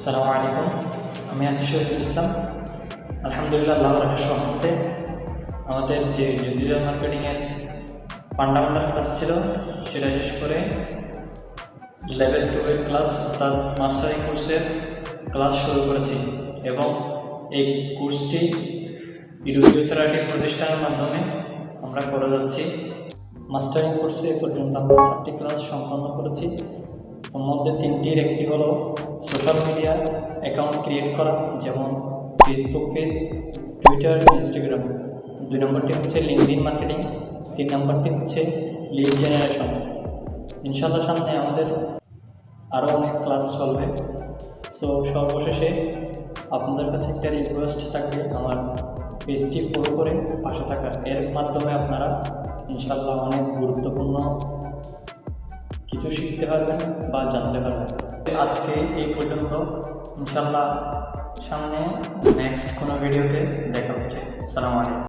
সালামু আলাইকুম। আমি আছি শহীদুল ইসলাম। আলহামদুলিল্লাহ, আল্লাহর অশেষ রহমতে আমাদের যে ডিজিটাল মার্কেটিংয়ের ফান্ডামেন্টাল ক্লাস ছিল সেটা শেষ করে লেভেল 2 এর ক্লাস অর্থাৎ মাস্টারিং কোর্সের ক্লাস শুরু করেছি এবং এই কোর্সটি ইউরোপীয় থেরাপি প্রতিষ্ঠানের মাধ্যমে আমরা করে যাচ্ছি। মাস্টারিং কোর্সে এ পর্যন্ত আমরা 4টি ক্লাস সম্পন্ন করেছি। ওর মধ্যে 3টির একটি হলো সোশ্যাল মিডিয়া অ্যাকাউন্ট ক্রিয়েট করা, যেমন ফেসবুক পেজ, টুইটার, ইনস্টাগ্রাম। 2 নম্বরটি হচ্ছে লিঙ্কডইন মার্কেটিং। 3 নম্বরটি হচ্ছে লিড জেনারেশন। ইনশাআল্লাহ সামনে আমাদের আরও অনেক ক্লাস চলবে। সো সর্বশেষে আপনাদের কাছে একটা রিকোয়েস্ট থাকবে, আমার পেজটি ফলো করে পাশে থাকার। এর মাধ্যমে আপনারা ইনশাআল্লাহ অনেক গুরুত্বপূর্ণ কিছু শিখতে পারবেন বা জানতে পারবেন। আজকে এই পর্যন্ত। ইনশাআল্লাহ সামনে নেক্সট কোনো ভিডিওতে দেখা হচ্ছে। আসসালামু আলাইকুম।